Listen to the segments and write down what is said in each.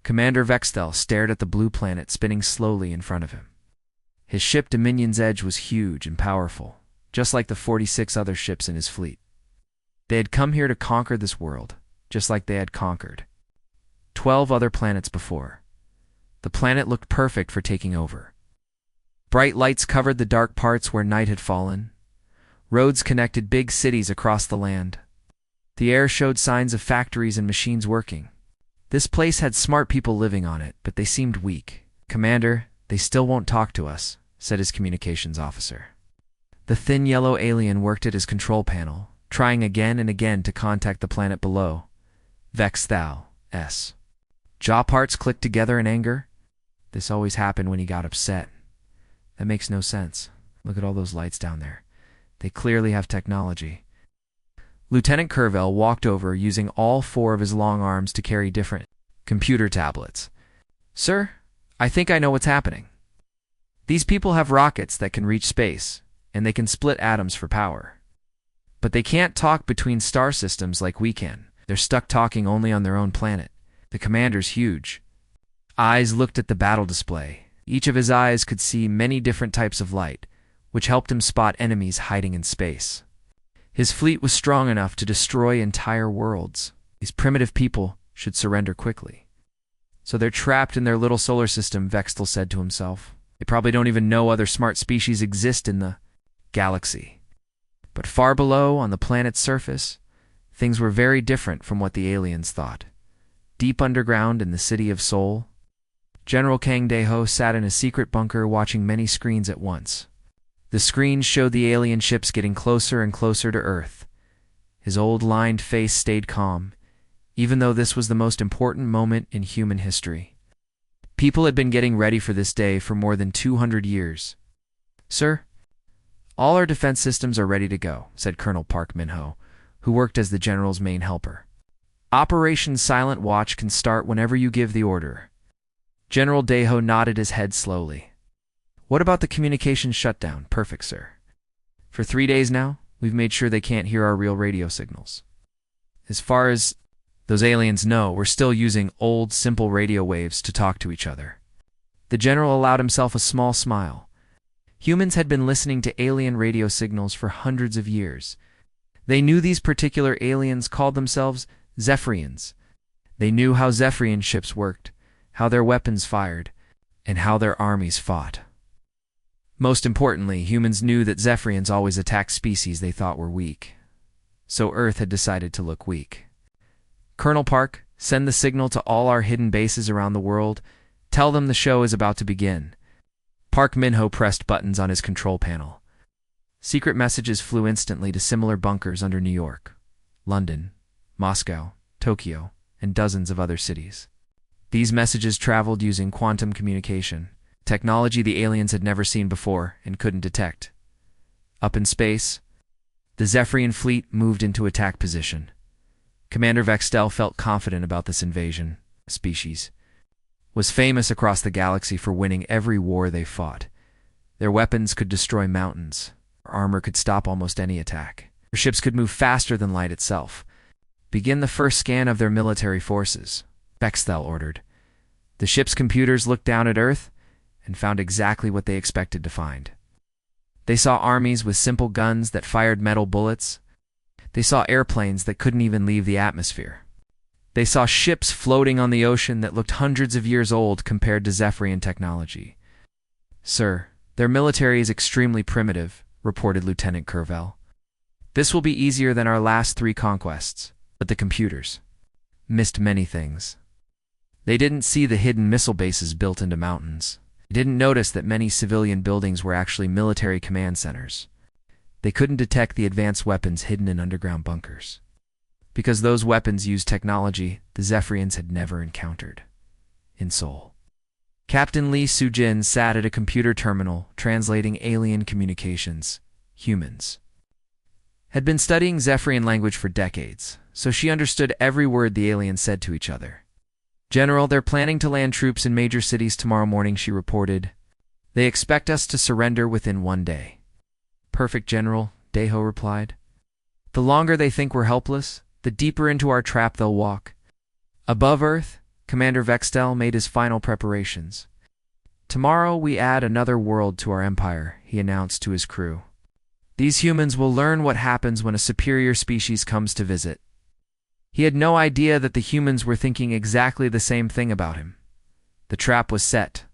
Commander Vextel stared at the blue planet spinning slowly in front of him. His ship Dominion's Edge was huge and powerful, just like the 46 other ships in his fleet. They had come here to conquer this world, just like they had conquered 12 other planets before. The planet looked perfect for taking over. Bright lights covered the dark parts where night had fallen. Roads connected big cities across the land. The air showed signs of factories and machines working. This place had smart people living on it, but they seemed weak. "Commander, they still won't talk to us," said his communications officer. The thin yellow alien worked at his control panel, trying again and again to contact the planet below. Vextal's jaw parts clicked together in anger. This always happened when he got upset. That makes no sense. Look at all those lights down there. They clearly have technology. Lieutenant Curvell walked over, using all 4 of his long arms to carry different computer tablets. "Sir, I think I know what's happening. These people have rockets that can reach space, and they can split atoms for power. But they can't talk between star systems like we can. They're stuck talking only on their own planet." The commander's huge eyes looked at the battle display. Each of his eyes could see many different types of light, which helped him spot enemies hiding in space. His fleet was strong enough to destroy entire worlds. These primitive people should surrender quickly. "So they're trapped in their little solar system," Vextel said to himself. "They probably don't even know other smart species exist in the galaxy." But far below, on the planet's surface, things were very different from what the aliens thought. Deep underground in the city of Seoul, General Kang Dae-ho sat in a secret bunker watching many screens at once. The screens showed the alien ships getting closer and closer to Earth. His old lined face stayed calm, even though this was the most important moment in human history. People had been getting ready for this day for more than 200 years. "Sir, all our defense systems are ready to go," said Colonel Park Min-ho, who worked as the general's main helper. "Operation Silent Watch can start whenever you give the order." General Dae-ho nodded his head slowly. "What about the communications shutdown?" "Perfect, sir. For 3 days now, we've made sure they can't hear our real radio signals. As far as those aliens know, we're still using old, simple radio waves to talk to each other." The general allowed himself a small smile. Humans had been listening to alien radio signals for hundreds of years. They knew these particular aliens called themselves Zephyrians. They knew how Zephyrian ships worked, how their weapons fired, and how their armies fought. Most importantly, humans knew that Zephyrians always attacked species they thought were weak. So Earth had decided to look weak. "Colonel Park, send the signal to all our hidden bases around the world. Tell them the show is about to begin." Park Min-ho pressed buttons on his control panel. Secret messages flew instantly to similar bunkers under New York, London, Moscow, Tokyo, and dozens of other cities. These messages traveled using quantum communication, technology the aliens had never seen before and couldn't detect. Up in space, the Zephyrian fleet moved into attack position. Commander Vextel felt confident about this invasion. The species was famous across the galaxy for winning every war they fought. Their weapons could destroy mountains. Their armor could stop almost any attack. Their ships could move faster than light itself. "Begin the first scan of their military forces," Vextel ordered. The ship's computers looked down at Earth and found exactly what they expected to find. They saw armies with simple guns that fired metal bullets. They saw airplanes that couldn't even leave the atmosphere. They saw ships floating on the ocean that looked hundreds of years old compared to Zephyrian technology. "Sir, their military is extremely primitive," reported Lieutenant Curvell. "This will be easier than our last 3 conquests." But the computers missed many things. They didn't see the hidden missile bases built into mountains. They didn't notice that many civilian buildings were actually military command centers. They couldn't detect the advanced weapons hidden in underground bunkers, because those weapons used technology the Zephyrians had never encountered. In Seoul, Captain Lee Soo-jin sat at a computer terminal translating alien communications. Humans had been studying Zephyrian language for decades, so she understood every word the aliens said to each other. "General, they're planning to land troops in major cities tomorrow morning," she reported. "They expect us to surrender within 1 day." "Perfect, General," Dae-ho replied. "The longer they think we're helpless, the deeper into our trap they'll walk. Above Earth, Commander Vextel made his final preparations. "Tomorrow we add another world to our empire," he announced to his crew. "These humans will learn what happens when a superior species comes to visit." He had no idea that the humans were thinking exactly the same thing about him. The trap was set,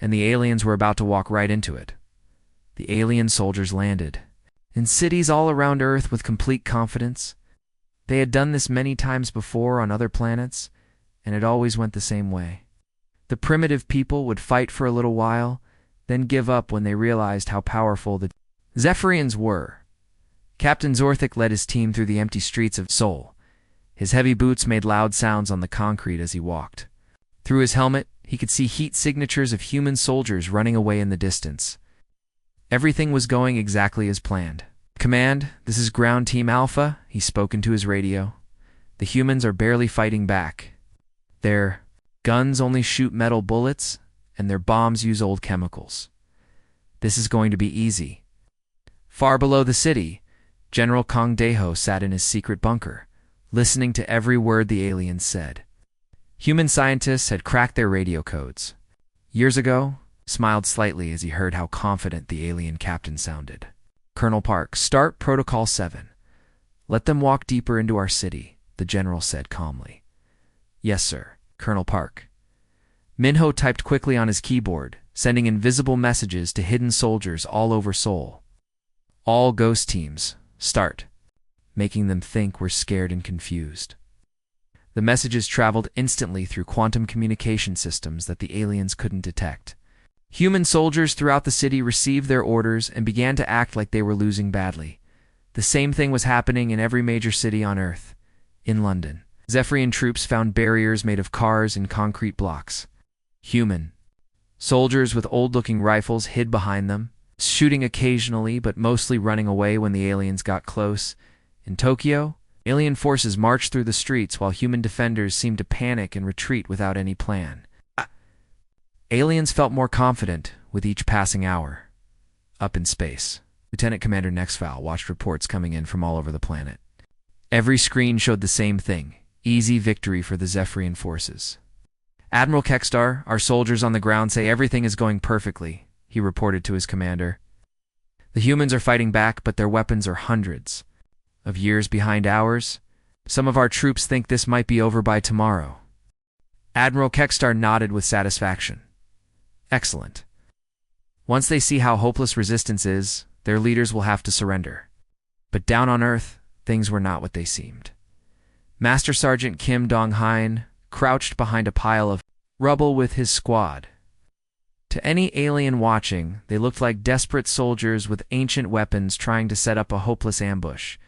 and the aliens were about to walk right into it. The alien soldiers landed in cities all around Earth with complete confidence. They had done this many times before on other planets, and it always went the same way. The primitive people would fight for a little while, then give up when they realized how powerful the Zephyrians were. Captain Zorthik led his team through the empty streets of Seoul. His heavy boots made loud sounds on the concrete as he walked. Through his helmet, he could see heat signatures of human soldiers running away in the distance. Everything was going exactly as planned. "Command, this is Ground Team Alpha," he spoke into his radio. "The humans are barely fighting back. Their guns only shoot metal bullets, and their bombs use old chemicals. This is going to be easy." Far below the city, General Kong Daeho sat in his secret bunker, listening to every word the aliens said. Human scientists had cracked their radio codes. Years ago, smiled slightly as he heard how confident the alien captain sounded. "Colonel Park, start Protocol 7. Let them walk deeper into our city," the general said calmly. "Yes, sir, Colonel Park." Minho typed quickly on his keyboard, sending invisible messages to hidden soldiers all over Seoul. "All ghost teams, start," making them think we're scared and confused. The messages traveled instantly through quantum communication systems that the aliens couldn't detect. Human soldiers throughout the city received their orders and began to act like they were losing badly. The same thing was happening in every major city on Earth. In London, Zephyrian troops found barriers made of cars and concrete blocks. Human soldiers with old-looking rifles hid behind them, shooting occasionally but mostly running away when the aliens got close. In Tokyo, alien forces marched through the streets while human defenders seemed to panic and retreat without any plan. Aliens felt more confident with each passing hour. Up in space, Lieutenant Commander Nexval watched reports coming in from all over the planet. Every screen showed the same thing: easy victory for the Zephyrian forces. "Admiral Kekstar, our soldiers on the ground say everything is going perfectly," he reported to his commander. "The humans are fighting back, but their weapons are hundreds of years behind ours. Some of our troops think this might be over by tomorrow." Admiral Kekstar nodded with satisfaction. "Excellent. Once they see how hopeless resistance is, their leaders will have to surrender." But down on Earth, things were not what they seemed. Master Sergeant Kim Dong-hein crouched behind a pile of rubble with his squad. To any alien watching, they looked like desperate soldiers with ancient weapons trying to set up a hopeless ambush.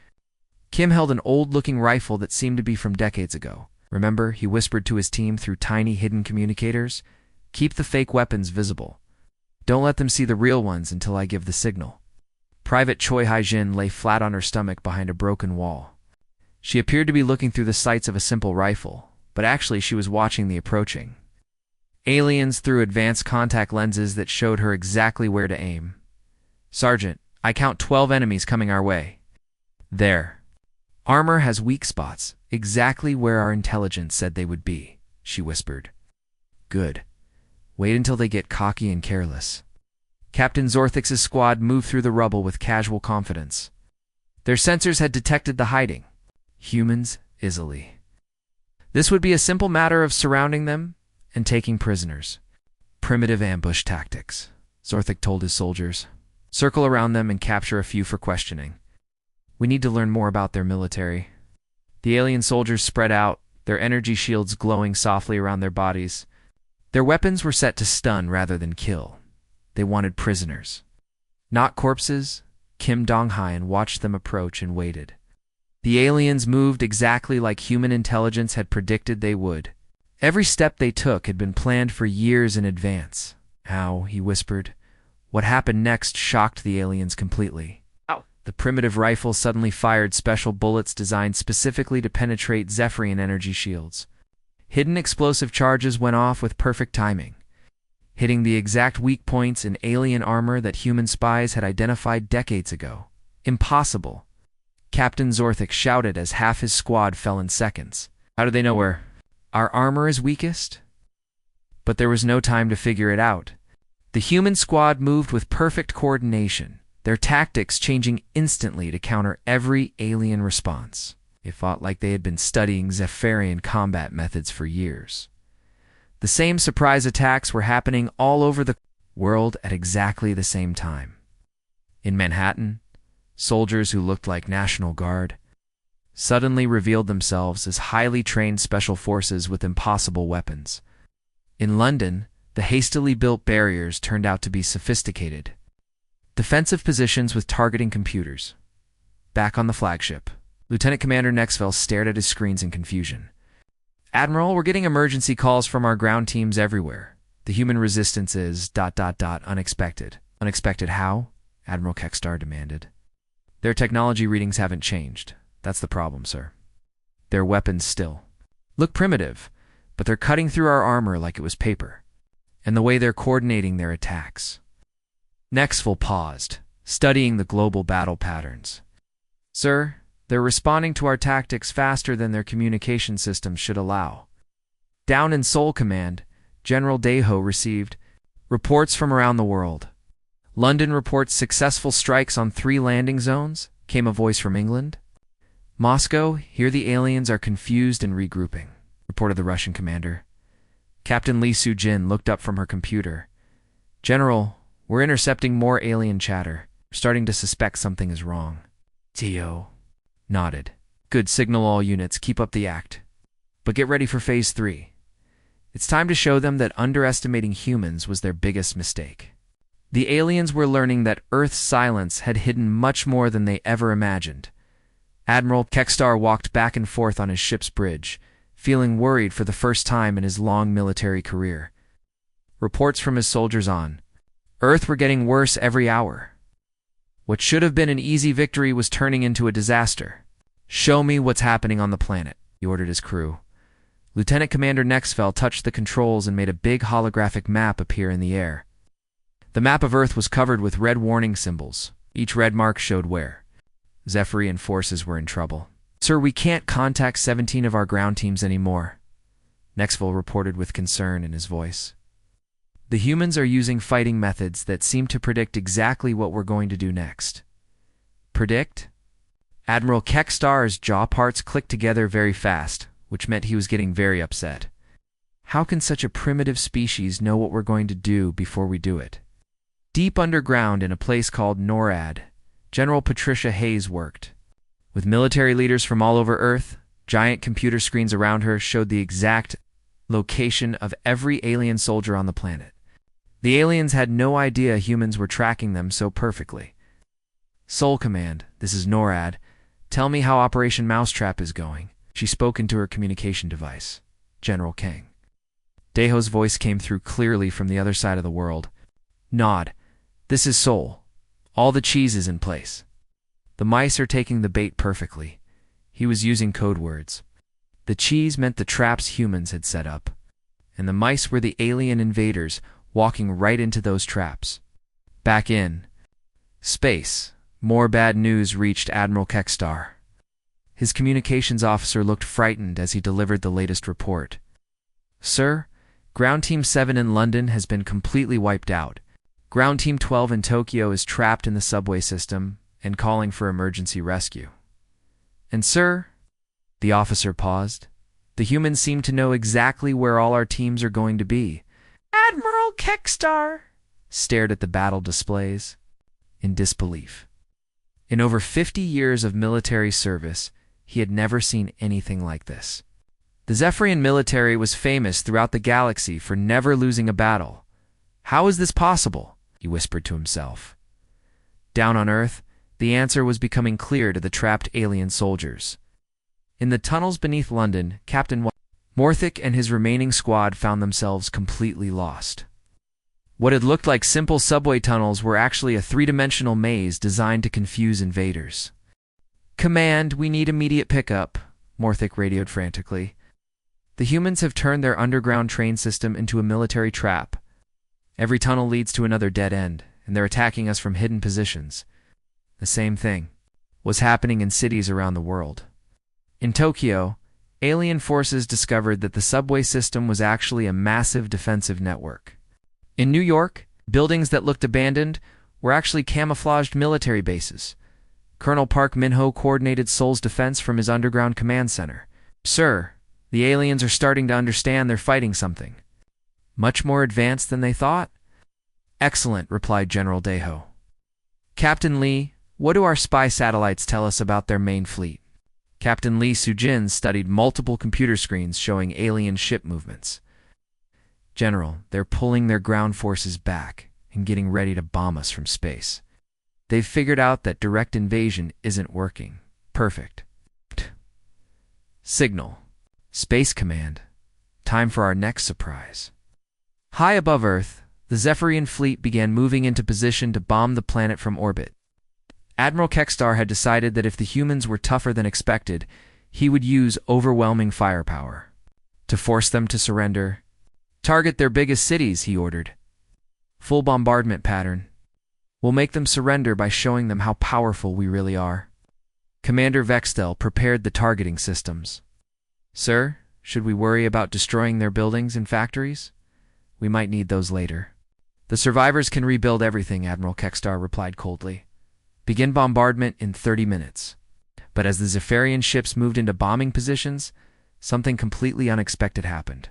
Kim held an old-looking rifle that seemed to be from decades ago. "Remember," he whispered to his team through tiny hidden communicators, "keep the fake weapons visible. Don't let them see the real ones until I give the signal." Private Choi Hai-jin lay flat on her stomach behind a broken wall. She appeared to be looking through the sights of a simple rifle, but actually she was watching the approaching aliens through advanced contact lenses that showed her exactly where to aim. "Sergeant, I count 12 enemies coming our way." "There. Armor has weak spots, exactly where our intelligence said they would be," she whispered. "Good. Wait until they get cocky and careless." Captain Zorthik's squad moved through the rubble with casual confidence. Their sensors had detected the hiding humans easily. This would be a simple matter of surrounding them and taking prisoners. "Primitive ambush tactics," Zorthik told his soldiers. "Circle around them and capture a few for questioning. We need to learn more about their military." The alien soldiers spread out, their energy shields glowing softly around their bodies. Their weapons were set to stun rather than kill. They wanted prisoners, not corpses. Kim Dong-hein watched them approach and waited. The aliens moved exactly like human intelligence had predicted they would. Every step they took had been planned for years in advance. "How?" he whispered. What happened next shocked the aliens completely. The primitive rifle suddenly fired special bullets designed specifically to penetrate Zephyrian energy shields. Hidden explosive charges went off with perfect timing, hitting the exact weak points in alien armor that human spies had identified decades ago. "Impossible!" Captain Zorthik shouted as half his squad fell in seconds. "How did they know where our armor is weakest? But there was no time to figure it out. The human squad moved with perfect coordination, their tactics changing instantly to counter every alien response. They fought like they had been studying Zephyrian combat methods for years. The same surprise attacks were happening all over the world at exactly the same time. In Manhattan, soldiers who looked like National Guard suddenly revealed themselves as highly trained special forces with impossible weapons. In London, the hastily built barriers turned out to be sophisticated defensive positions with targeting computers. Back on the flagship, Lieutenant Commander Nexville stared at his screens in confusion. Admiral, we're getting emergency calls from our ground teams everywhere. The human resistance is ... unexpected. Unexpected how? Admiral Kekstar demanded. Their technology readings haven't changed. That's the problem, sir. Their weapons still look primitive, but they're cutting through our armor like it was paper. And the way they're coordinating their attacks. Nexville paused, studying the global battle patterns. Sir, they're responding to our tactics faster than their communication systems should allow. Down in Seoul Command, General Daeho received reports from around the world. London reports successful strikes on 3 landing zones, came a voice from England. Moscow, here the aliens are confused and regrouping, reported the Russian commander. Captain Lee Soo-jin looked up from her computer. General, we're intercepting more alien chatter. We're starting to suspect something is wrong. Tio nodded. Good signal, all units. Keep up the act. But get ready for Phase 3. It's time to show them that underestimating humans was their biggest mistake. The aliens were learning that Earth's silence had hidden much more than they ever imagined. Admiral Kekstar walked back and forth on his ship's bridge, feeling worried for the first time in his long military career. Reports from his soldiers on Earth were getting worse every hour. What should have been an easy victory was turning into a disaster. Show me what's happening on the planet, he ordered his crew. Lieutenant Commander Nexville touched the controls and made a big holographic map appear in the air. The map of Earth was covered with red warning symbols. Each red mark showed where Zephyrian forces were in trouble. Sir, we can't contact 17 of our ground teams anymore, Nexville reported with concern in his voice. The humans are using fighting methods that seem to predict exactly what we're going to do next. Predict? Admiral Kekstar's jaw parts clicked together very fast, which meant he was getting very upset. How can such a primitive species know what we're going to do before we do it? Deep underground in a place called NORAD, General Patricia Hayes worked. With military leaders from all over Earth, giant computer screens around her showed the exact location of every alien soldier on the planet. The aliens had no idea humans were tracking them so perfectly. Seoul Command, this is NORAD. Tell me how Operation Mousetrap is going. She spoke into her communication device. General Kang. Daeho's voice came through clearly from the other side of the world. Nod. This is Seoul. All the cheese is in place. The mice are taking the bait perfectly. He was using code words. The cheese meant the traps humans had set up, and the mice were the alien invaders walking right into those traps. Back in space, more bad news reached Admiral Kekstar. His communications officer looked frightened as he delivered the latest report. Sir, Ground Team 7 in London has been completely wiped out. Ground Team 12 in Tokyo is trapped in the subway system and calling for emergency rescue. And sir, the officer paused. The humans seem to know exactly where all our teams are going to be. Admiral Kekstar stared at the battle displays in disbelief. In over 50 years of military service, he had never seen anything like this. The Zephyrian military was famous throughout the galaxy for never losing a battle. How is this possible? He whispered to himself. Down on Earth, the answer was becoming clear to the trapped alien soldiers. In the tunnels beneath London, Captain Morthic and his remaining squad found themselves completely lost. What had looked like simple subway tunnels were actually a 3-dimensional maze designed to confuse invaders. Command, we need immediate pickup, Morthic radioed frantically. The humans have turned their underground train system into a military trap. Every tunnel leads to another dead end, and they're attacking us from hidden positions. The same thing was happening in cities around the world. In Tokyo, alien forces discovered that the subway system was actually a massive defensive network. In New York, buildings that looked abandoned were actually camouflaged military bases. Colonel Park Min-ho coordinated Seoul's defense from his underground command center. "Sir, the aliens are starting to understand they're fighting something. Much more advanced than they thought?" "Excellent," replied General Daeho. "Captain Lee, what do our spy satellites tell us about their main fleet?" Captain Lee Soo-jin studied multiple computer screens showing alien ship movements. "General, they're pulling their ground forces back and getting ready to bomb us from space. They've figured out that direct invasion isn't working. Perfect. Signal. Space Command. Time for our next surprise." High above Earth, the Zephyrian fleet began moving into position to bomb the planet from orbit. Admiral Kekstar had decided that if the humans were tougher than expected, he would use overwhelming firepower. To force them to surrender, "Target their biggest cities," he ordered. "Full bombardment pattern. We'll make them surrender by showing them how powerful we really are." Commander Vextel prepared the targeting systems. "Sir, should we worry about destroying their buildings and factories? We might need those later." "The survivors can rebuild everything," Admiral Kekstar replied coldly. "Begin bombardment in 30 minutes. But as the Zephyrian ships moved into bombing positions, something completely unexpected happened.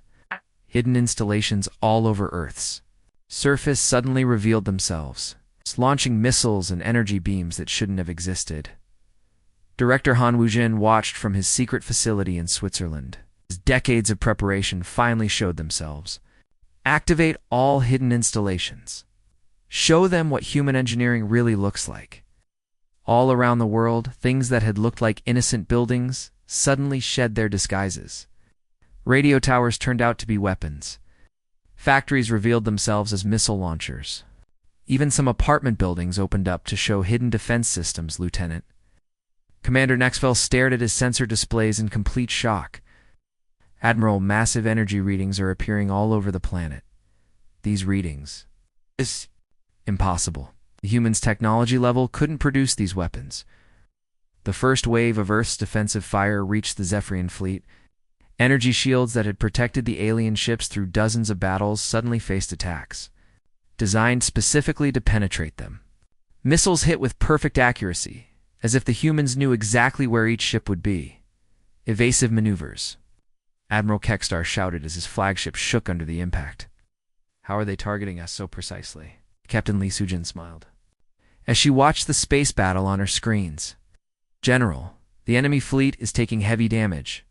Hidden installations all over Earth's surface suddenly revealed themselves, launching missiles and energy beams that shouldn't have existed. Director Han Woo-jin watched from his secret facility in Switzerland. His decades of preparation finally showed themselves. Activate all hidden installations. Show them what human engineering really looks like. All around the world, things that had looked like innocent buildings suddenly shed their disguises. Radio towers turned out to be weapons. Factories revealed themselves as missile launchers. Even some apartment buildings opened up to show hidden defense systems, Lieutenant. Commander Nexfell stared at his sensor displays in complete shock. "Admiral, massive energy readings are appearing all over the planet. These readings is impossible. The humans' technology level couldn't produce these weapons." The first wave of Earth's defensive fire reached the Zephyrian fleet. Energy shields that had protected the alien ships through dozens of battles suddenly faced attacks, designed specifically to penetrate them. Missiles hit with perfect accuracy, as if the humans knew exactly where each ship would be. Evasive maneuvers. Admiral Kekstar shouted as his flagship shook under the impact. "How are they targeting us so precisely?" Captain Lee Soo-jin smiled, as she watched the space battle on her screens. "General, the enemy fleet is taking heavy damage.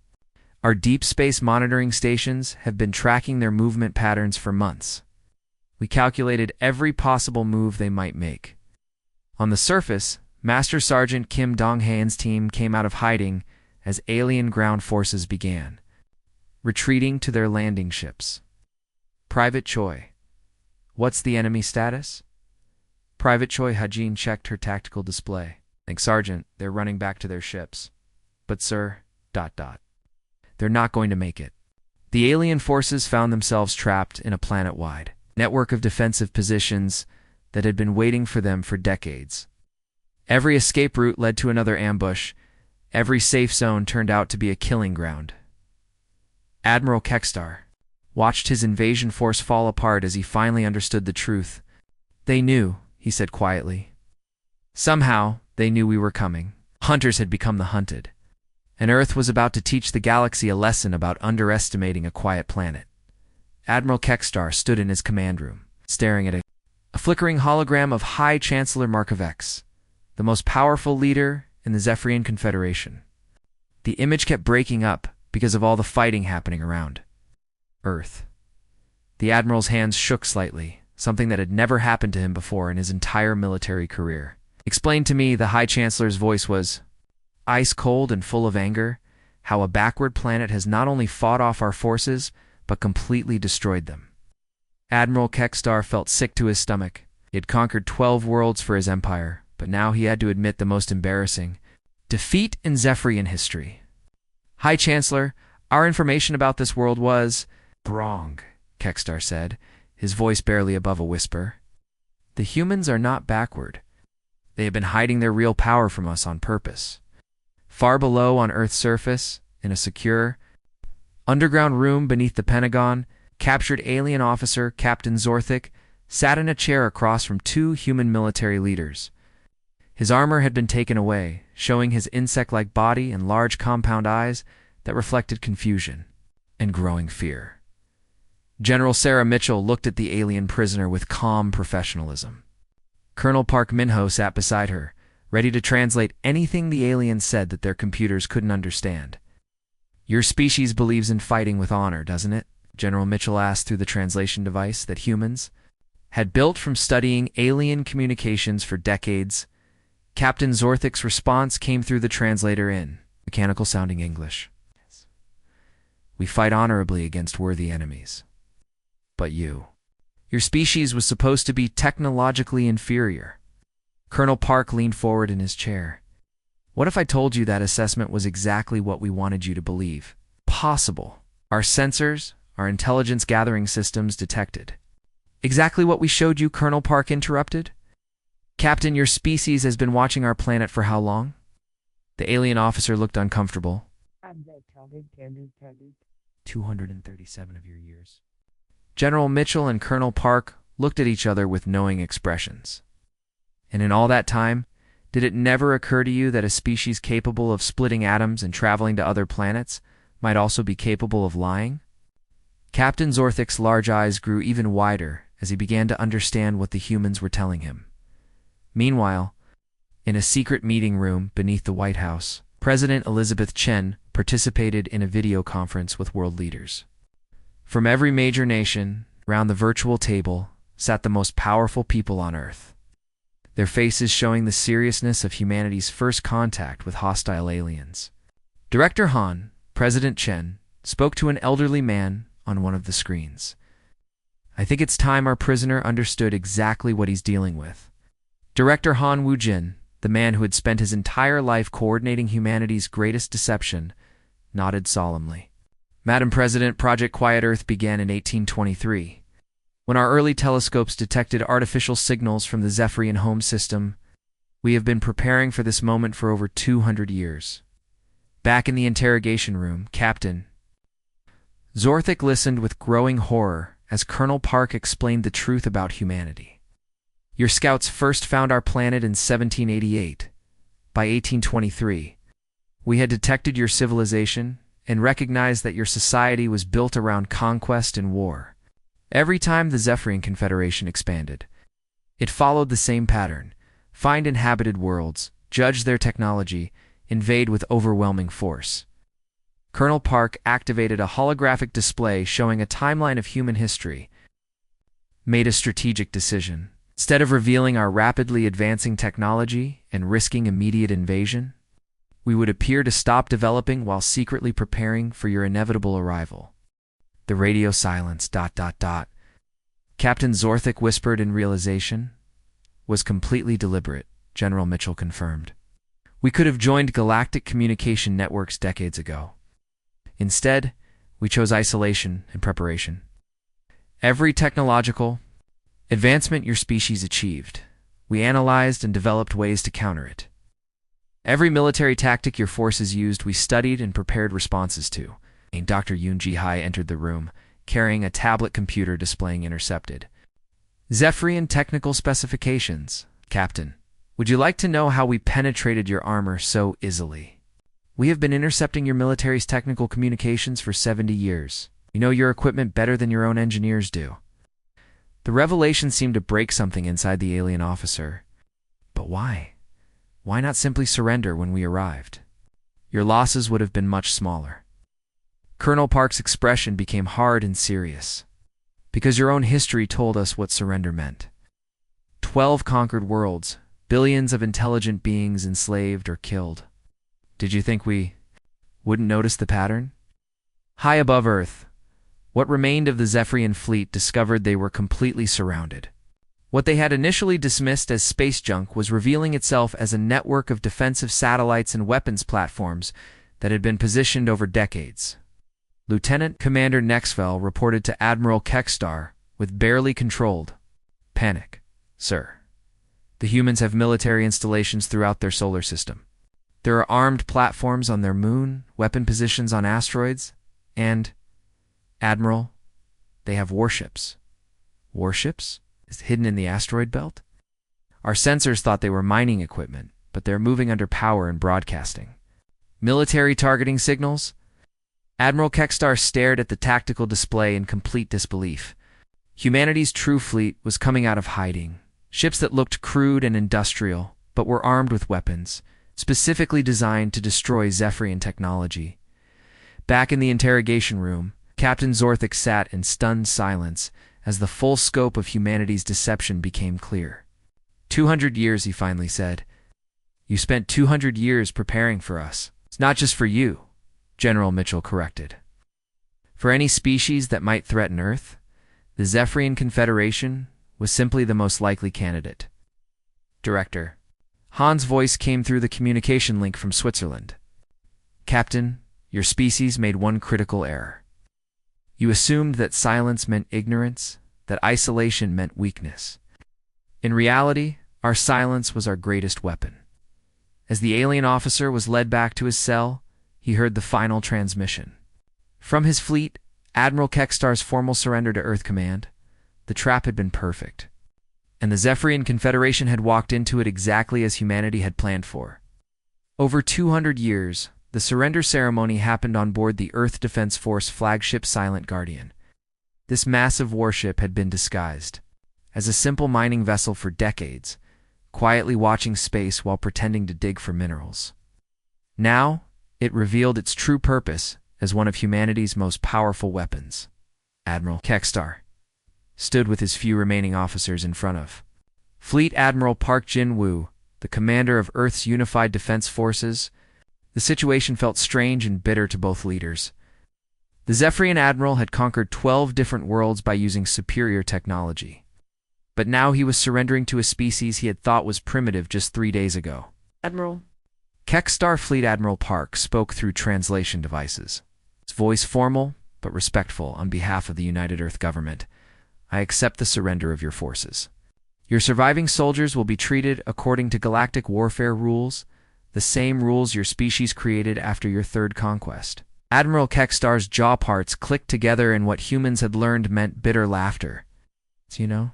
Our deep space monitoring stations have been tracking their movement patterns for months. We calculated every possible move they might make." On the surface, Master Sergeant Kim Dong-haen's team came out of hiding as alien ground forces began, retreating to their landing ships. "Private Choi, what's the enemy status?" Private Choi Hajin checked her tactical display. "Thanks, Sergeant, they're running back to their ships. But sir, ... they're not going to make it." The alien forces found themselves trapped in a planet-wide network of defensive positions that had been waiting for them for decades. Every escape route led to another ambush. Every safe zone turned out to be a killing ground. Admiral Kekstar watched his invasion force fall apart as he finally understood the truth. "They knew," he said quietly. "Somehow, they knew we were coming. Hunters had become the hunted. And Earth was about to teach the galaxy a lesson about underestimating a quiet planet." Admiral Kekstar stood in his command room, staring at a flickering hologram of High Chancellor Markovex, the most powerful leader in the Zephyrian Confederation. The image kept breaking up because of all the fighting happening around Earth. The Admiral's hands shook slightly, something that had never happened to him before in his entire military career. "Explain to me," the High Chancellor's voice was ice-cold and full of anger, "how a backward planet has not only fought off our forces, but completely destroyed them." Admiral Kekstar felt sick to his stomach. He had conquered 12 worlds for his empire, but now he had to admit the most embarrassing defeat in Zephyrian history. "High Chancellor, our information about this world was wrong," Kekstar said, his voice barely above a whisper. "The humans are not backward. They have been hiding their real power from us on purpose. Far below on Earth's surface, in a secure, Underground room beneath the Pentagon, captured alien officer Captain Zorthik sat in a chair across from two human military leaders. His armor had been taken away, showing his insect-like body and large compound eyes that reflected confusion and growing fear. General Sarah Mitchell looked at the alien prisoner with calm professionalism. Colonel Park Minho sat beside her, ready to translate anything the aliens said that their computers couldn't understand. "Your species believes in fighting with honor, doesn't it?" General Mitchell asked through the translation device that humans had built from studying alien communications for decades. Captain Zorthik's response came through the translator in mechanical-sounding English. "We fight honorably against worthy enemies. But your species was supposed to be technologically inferior." Colonel Park leaned forward in his chair. "What if I told you that assessment was exactly what we wanted you to believe? Possible. Our sensors, our intelligence-gathering systems detected." "Exactly what we showed you," Colonel Park interrupted. "Captain, your species has been watching our planet for how long?" The alien officer looked uncomfortable. 237 of your years." General Mitchell and Colonel Park looked at each other with knowing expressions. "And in all that time, did it never occur to you that a species capable of splitting atoms and traveling to other planets might also be capable of lying?" Captain Zorthik's large eyes grew even wider as he began to understand what the humans were telling him. Meanwhile, in a secret meeting room beneath the White House, President Elizabeth Chen participated in a video conference with world leaders. From every major nation, around the virtual table, sat the most powerful people on Earth, their faces showing the seriousness of humanity's first contact with hostile aliens. Director Han, President Chen, spoke to an elderly man on one of the screens. "I think it's time our prisoner understood exactly what he's dealing with." Director Han Woo-jin, the man who had spent his entire life coordinating humanity's greatest deception, nodded solemnly. "Madam President, Project Quiet Earth began in 1823. When our early telescopes detected artificial signals from the Zephyrian home system, we have been preparing for this moment for over 200 years. Back in the interrogation room, Captain Zorthik listened with growing horror as Colonel Park explained the truth about humanity. "Your scouts first found our planet in 1788. By 1823, we had detected your civilization and recognized that your society was built around conquest and war. Every time the Zephyrian Confederation expanded, it followed the same pattern: find inhabited worlds, judge their technology, invade with overwhelming force." Colonel Park activated a holographic display showing a timeline of human history, made a strategic decision. Instead of revealing our rapidly advancing technology and risking immediate invasion, we would appear to stop developing while secretly preparing for your inevitable arrival. The radio silence, ... Captain Zorthik whispered in realization, "was completely deliberate," General Mitchell confirmed. "We could have joined galactic communication networks decades ago. Instead, we chose isolation and preparation. Every technological advancement your species achieved, we analyzed and developed ways to counter it. Every military tactic your forces used, we studied and prepared responses to." And Dr. Yoon Ji-hai entered the room, carrying a tablet computer displaying intercepted Zephyrian technical specifications. "Captain, would you like to know how we penetrated your armor so easily? We have been intercepting your military's technical communications for 70 years. You know your equipment better than your own engineers do." The revelation seemed to break something inside the alien officer. But why? Why not simply surrender when we arrived? Your losses would have been much smaller. Colonel Park's expression became hard and serious. "Because your own history told us what surrender meant. 12 conquered worlds, billions of intelligent beings enslaved or killed. Did you think we wouldn't notice the pattern?" High above Earth, what remained of the Zephyrian fleet discovered they were completely surrounded. What they had initially dismissed as space junk was revealing itself as a network of defensive satellites and weapons platforms that had been positioned over decades. Lieutenant Commander Nexfell reported to Admiral Kekstar with barely controlled panic. "Sir, the humans have military installations throughout their solar system. There are armed platforms on their moon, weapon positions on asteroids, And, Admiral, they have warships. Warships? Is hidden in the asteroid belt? Our sensors thought they were mining equipment, but they're moving under power and broadcasting. Military targeting signals? Admiral Kekstar stared at the tactical display in complete disbelief. Humanity's true fleet was coming out of hiding. Ships that looked crude and industrial, but were armed with weapons, specifically designed to destroy Zephyrian technology. Back in the interrogation room, Captain Zorthik sat in stunned silence as the full scope of humanity's deception became clear. 200 years, he finally said. You spent 200 years preparing for us. It's not just for you, General Mitchell corrected. For any species that might threaten Earth, the Zephyrian Confederation was simply the most likely candidate. Director. Han's voice came through the communication link from Switzerland. Captain, your species made one critical error. You assumed that silence meant ignorance, that isolation meant weakness. In reality, our silence was our greatest weapon. As the alien officer was led back to his cell, he heard the final transmission. From his fleet, Admiral Kekstar's formal surrender to Earth Command, the trap had been perfect, and the Zephyrian Confederation had walked into it exactly as humanity had planned for. Over 200 years, the surrender ceremony happened on board the Earth Defense Force flagship Silent Guardian. This massive warship had been disguised as a simple mining vessel for decades, quietly watching space while pretending to dig for minerals. Now, it revealed its true purpose as one of humanity's most powerful weapons. Admiral Kekstar stood with his few remaining officers in front of Fleet Admiral Park Jin-woo, the commander of Earth's Unified Defense Forces. The situation felt strange and bitter to both leaders. The Zephyrian admiral had conquered 12 different worlds by using superior technology. But now he was surrendering to a species he had thought was primitive just 3 days ago. Admiral. Kekstar Fleet Admiral Park spoke through translation devices. His voice formal, but respectful on behalf of the United Earth government. I accept the surrender of your forces. Your surviving soldiers will be treated according to galactic warfare rules, the same rules your species created after your third conquest. Admiral Kekstar's jaw parts clicked together in what humans had learned meant bitter laughter. You know,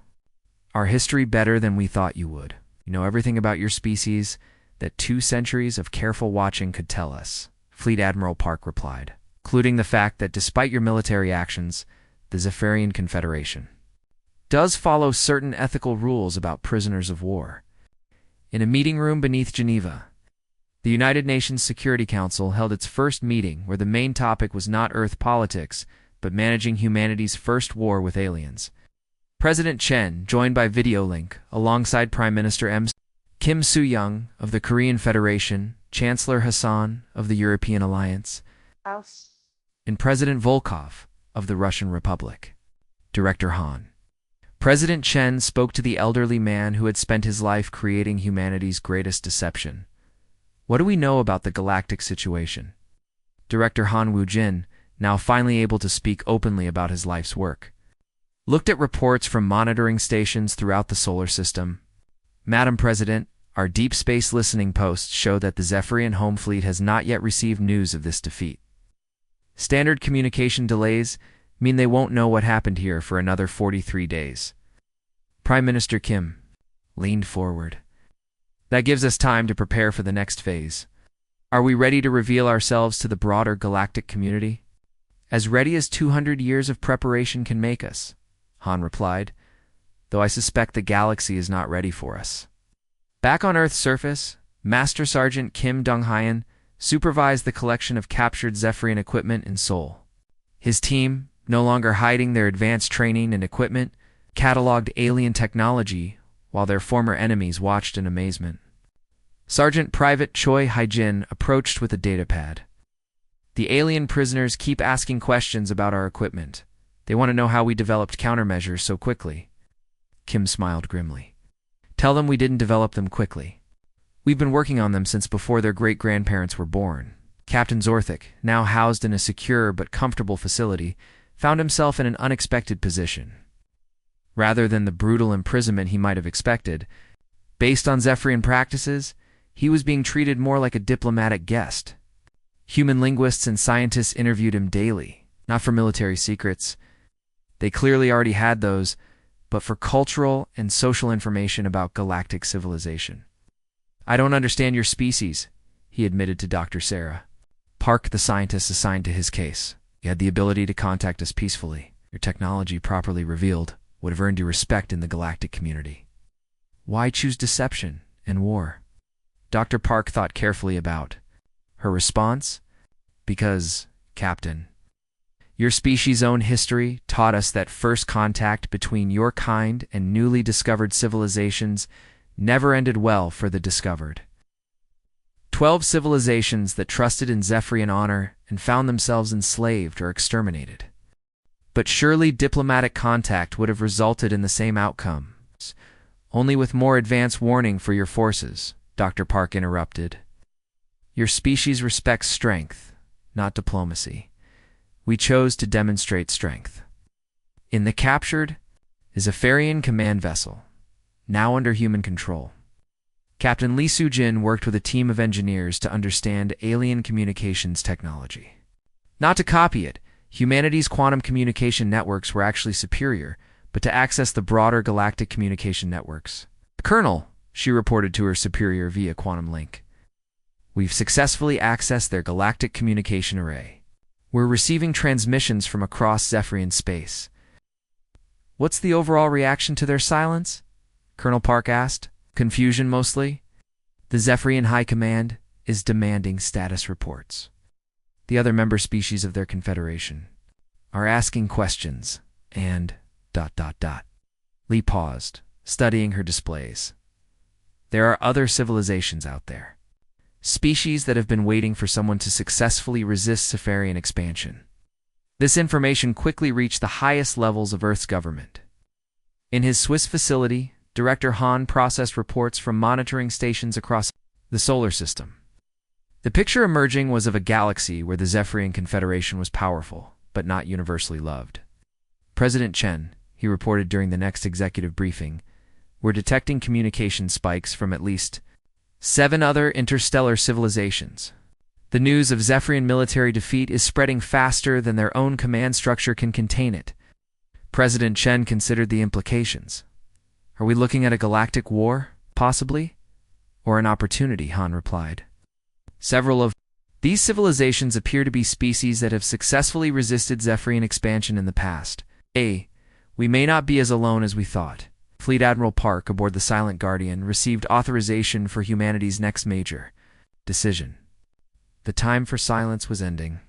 our history better than we thought you would. You know everything about your species that 2 centuries of careful watching could tell us, Fleet Admiral Park replied, including the fact that despite your military actions, the Zephyrian Confederation does follow certain ethical rules about prisoners of war. In a meeting room beneath Geneva, the United Nations Security Council held its first meeting where the main topic was not Earth politics, but managing humanity's first war with aliens. President Chen joined by video link alongside Prime Minister Kim Soo-young of the Korean Federation, Chancellor Hassan of the European Alliance, and President Volkov of the Russian Republic. Director Han. President Chen spoke to the elderly man who had spent his life creating humanity's greatest deception. What do we know about the galactic situation? Director Han Woo-jin, now finally able to speak openly about his life's work, looked at reports from monitoring stations throughout the solar system. Madam President, our deep space listening posts show that the Zephyrian home fleet has not yet received news of this defeat. Standard communication delays mean they won't know what happened here for another 43 days. Prime Minister Kim leaned forward. That gives us time to prepare for the next phase. Are we ready to reveal ourselves to the broader galactic community? As ready as 200 years of preparation can make us, Han replied, though I suspect the galaxy is not ready for us. Back on Earth's surface, Master Sergeant Kim Dong-hyeon supervised the collection of captured Zephyrian equipment in Seoul. His team, no longer hiding their advanced training and equipment, cataloged alien technology while their former enemies watched in amazement. Sergeant Private Choi Haijin approached with a datapad. The alien prisoners keep asking questions about our equipment. They want to know how we developed countermeasures so quickly. Kim smiled grimly. Tell them we didn't develop them quickly. We've been working on them since before their great-grandparents were born. Captain Zorthik, now housed in a secure but comfortable facility, found himself in an unexpected position. Rather than the brutal imprisonment he might have expected, based on Zephyrian practices, he was being treated more like a diplomatic guest. Human linguists and scientists interviewed him daily, Not for military secrets. They clearly already had those, but for cultural and social information about galactic civilization. I don't understand your species, he admitted to Dr. Sarah. Park, the scientist assigned to his case. You had the ability to contact us peacefully. Your technology, properly revealed, would have earned you respect in the galactic community. Why choose deception and war? Dr. Park thought carefully about her response. Because, Captain, your species' own history taught us that first contact between your kind and newly discovered civilizations never ended well for the discovered. 12 civilizations that trusted in Zephyrian honor and found themselves enslaved or exterminated. But surely diplomatic contact would have resulted in the same outcome, only with more advanced warning for your forces, Dr. Park interrupted. Your species respects strength, not diplomacy. We chose to demonstrate strength. In the captured is a Farian command vessel, now under human control. Captain Lee Soo-jin worked with a team of engineers to understand alien communications technology. Not to copy it, humanity's quantum communication networks were actually superior, but to access the broader galactic communication networks. Colonel, she reported to her superior via quantum link. We've successfully accessed their galactic communication array. We're receiving transmissions from across Zephyrian space. What's the overall reaction to their silence? Colonel Park asked. Confusion mostly. The Zephyrian High Command is demanding status reports. The other member species of their confederation are asking questions and ... Lee paused, studying her displays. There are other civilizations out there. Species that have been waiting for someone to successfully resist Zephyrian expansion. This information quickly reached the highest levels of Earth's government. In his Swiss facility, Director Han processed reports from monitoring stations across the solar system. The picture emerging was of a galaxy where the Zephyrian Confederation was powerful, but not universally loved. President Chen, he reported during the next executive briefing, were detecting communication spikes from at least 7 other interstellar civilizations. The news of Zephyrian military defeat is spreading faster than their own command structure can contain it. President Chen considered the implications. Are we looking at a galactic war, possibly? Or an opportunity, Han replied. Several of these civilizations appear to be species that have successfully resisted Zephyrian expansion in the past. We may not be as alone as we thought. Fleet Admiral Park aboard the Silent Guardian received authorization for humanity's next major decision. The time for silence was ending.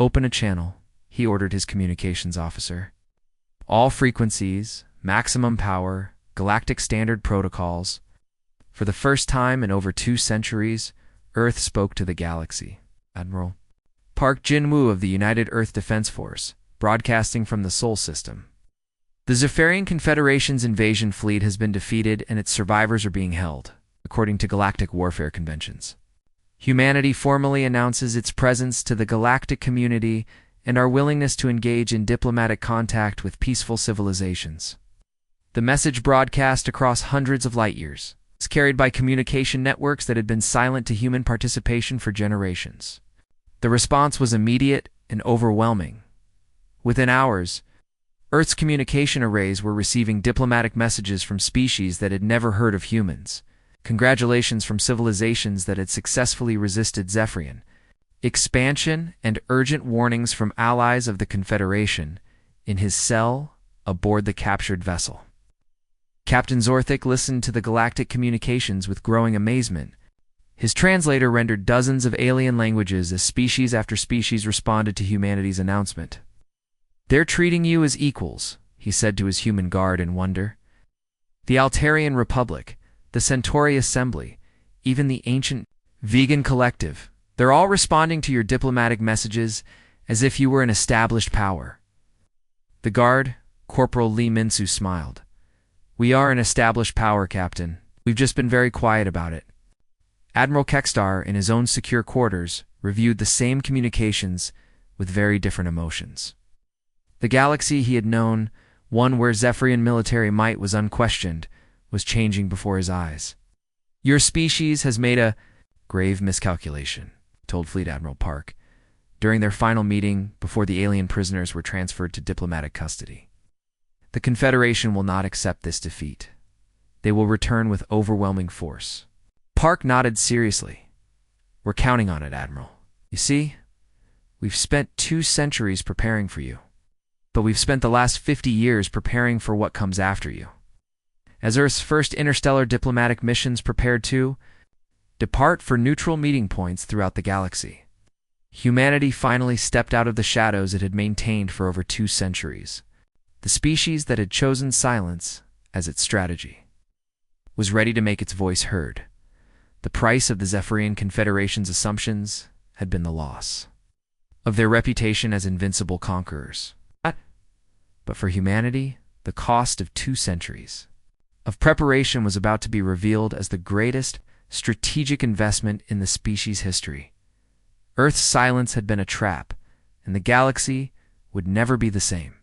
Open a channel, he ordered his communications officer. All frequencies, maximum power, galactic standard protocols. For the first time in over 2 centuries, Earth spoke to the galaxy. Admiral Park Jin-woo of the United Earth Defense Force, broadcasting from the Sol system. The Zephyrian Confederation's invasion fleet has been defeated and its survivors are being held, according to galactic warfare conventions. Humanity formally announces its presence to the galactic community and our willingness to engage in diplomatic contact with peaceful civilizations. The message broadcast across hundreds of light years. It's carried by communication networks that had been silent to human participation for generations. The response was immediate and overwhelming. Within hours, Earth's communication arrays were receiving diplomatic messages from species that had never heard of humans. Congratulations from civilizations that had successfully resisted Zephyrian expansion, and urgent warnings from allies of the Confederation in his cell aboard the captured vessel. Captain Zorthik listened to the galactic communications with growing amazement. His translator rendered dozens of alien languages as species after species responded to humanity's announcement. They're treating you as equals, he said to his human guard in wonder. The Altarian Republic, the Centauri Assembly, even the ancient vegan collective, they're all responding to your diplomatic messages as if you were an established power. The guard, Corporal Lee Minsu, smiled. We are an established power, Captain. We've just been very quiet about it. Admiral Kekstar, in his own secure quarters, reviewed the same communications with very different emotions. The galaxy he had known, one where Zephyrian military might was unquestioned, was changing before his eyes. Your species has made a grave miscalculation, told Fleet Admiral Park. during their final meeting before the alien prisoners were transferred to diplomatic custody. The Confederation will not accept this defeat. They will return with overwhelming force. Park nodded seriously. We're counting on it, Admiral. You see, we've spent 2 centuries preparing for you. But we've spent the last 50 years preparing for what comes after you. As Earth's first interstellar diplomatic missions prepared to depart for neutral meeting points throughout the galaxy, humanity finally stepped out of the shadows it had maintained for over 2 centuries. The species that had chosen silence as its strategy was ready to make its voice heard. The price of the Zephyrian Confederation's assumptions had been the loss of their reputation as invincible conquerors. But for humanity, the cost of 2 centuries of preparation was about to be revealed as the greatest strategic investment in the species' history. Earth's silence had been a trap, and the galaxy would never be the same.